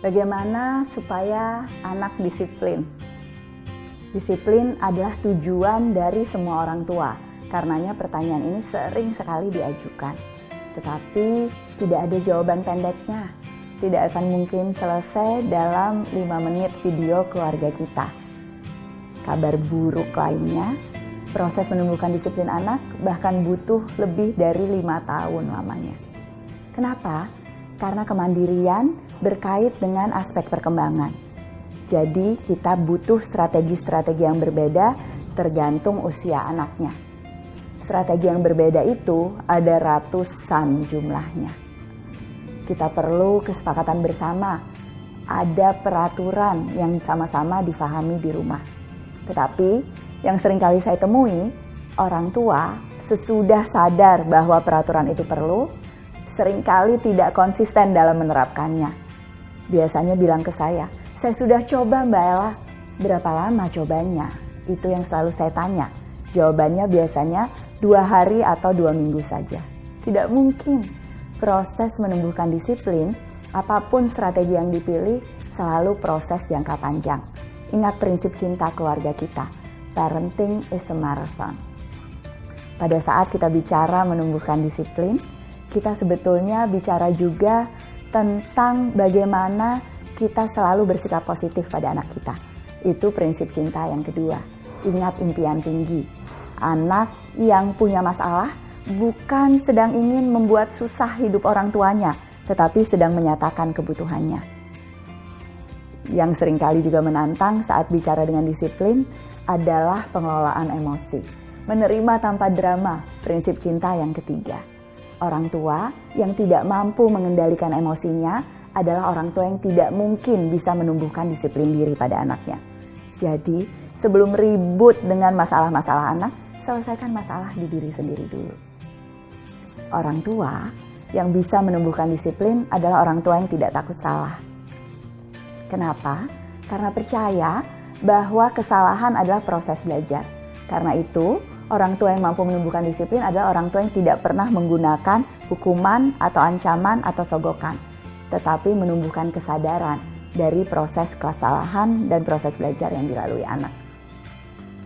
Bagaimana supaya anak disiplin? Disiplin adalah tujuan dari semua orang tua. Karenanya pertanyaan ini sering sekali diajukan. Tetapi tidak ada jawaban pendeknya. Tidak akan mungkin selesai dalam 5 menit video keluarga kita. Kabar buruk lainnya, proses menumbuhkan disiplin anak bahkan butuh lebih dari 5 tahun lamanya. Kenapa? Karena kemandirian berkait dengan aspek perkembangan. Jadi kita butuh strategi-strategi yang berbeda tergantung usia anaknya. Strategi yang berbeda itu ada ratusan jumlahnya. Kita perlu kesepakatan bersama, ada peraturan yang sama-sama difahami di rumah. Tetapi yang seringkali saya temui, orang tua sesudah sadar bahwa peraturan itu perlu, seringkali tidak konsisten dalam menerapkannya. Biasanya bilang ke saya sudah coba Mbak Ella. Berapa lama cobanya? Itu yang selalu saya tanya. Jawabannya biasanya 2 hari atau 2 minggu saja. Tidak mungkin. Proses menumbuhkan disiplin, apapun strategi yang dipilih, selalu proses jangka panjang. Ingat prinsip cinta keluarga kita. Parenting is a marathon. Pada saat kita bicara menumbuhkan disiplin, kita sebetulnya bicara juga tentang bagaimana kita selalu bersikap positif pada anak kita. Itu prinsip cinta yang kedua. Ingat impian tinggi. Anak yang punya masalah bukan sedang ingin membuat susah hidup orang tuanya, tetapi sedang menyatakan kebutuhannya. Yang seringkali juga menantang saat bicara dengan disiplin adalah pengelolaan emosi. Menerima tanpa drama, prinsip cinta yang ketiga. Orang tua yang tidak mampu mengendalikan emosinya adalah orang tua yang tidak mungkin bisa menumbuhkan disiplin diri pada anaknya. Jadi, sebelum ribut dengan masalah-masalah anak, selesaikan masalah di diri sendiri dulu. Orang tua yang bisa menumbuhkan disiplin adalah orang tua yang tidak takut salah. Kenapa? Karena percaya bahwa kesalahan adalah proses belajar. Karena itu, orang tua yang mampu menumbuhkan disiplin adalah orang tua yang tidak pernah menggunakan hukuman atau ancaman atau sogokan, tetapi menumbuhkan kesadaran dari proses kesalahan dan proses belajar yang dilalui anak.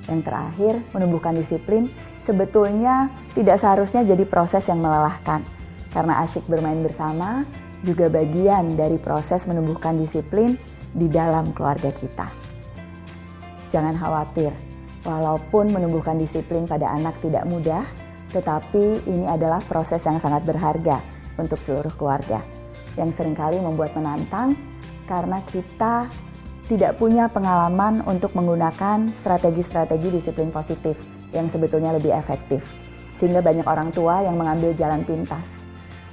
Yang terakhir, menumbuhkan disiplin sebetulnya tidak seharusnya jadi proses yang melelahkan, karena asyik bermain bersama juga bagian dari proses menumbuhkan disiplin di dalam keluarga kita. Jangan khawatir, walaupun menumbuhkan disiplin pada anak tidak mudah, tetapi ini adalah proses yang sangat berharga untuk seluruh keluarga, yang seringkali membuat menantang karena kita tidak punya pengalaman untuk menggunakan strategi-strategi disiplin positif yang sebetulnya lebih efektif. Sehingga banyak orang tua yang mengambil jalan pintas,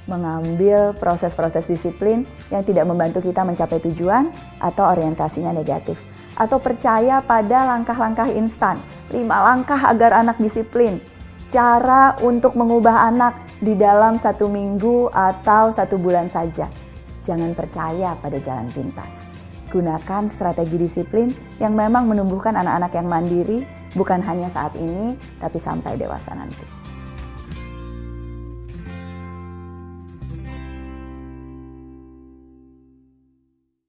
mengambil proses-proses disiplin yang tidak membantu kita mencapai tujuan atau orientasinya negatif. Atau percaya pada langkah-langkah instan, 5 langkah agar anak disiplin, cara untuk mengubah anak di dalam 1 minggu atau 1 bulan saja. Jangan percaya pada jalan pintas. Gunakan strategi disiplin yang memang menumbuhkan anak-anak yang mandiri, bukan hanya saat ini, tapi sampai dewasa nanti.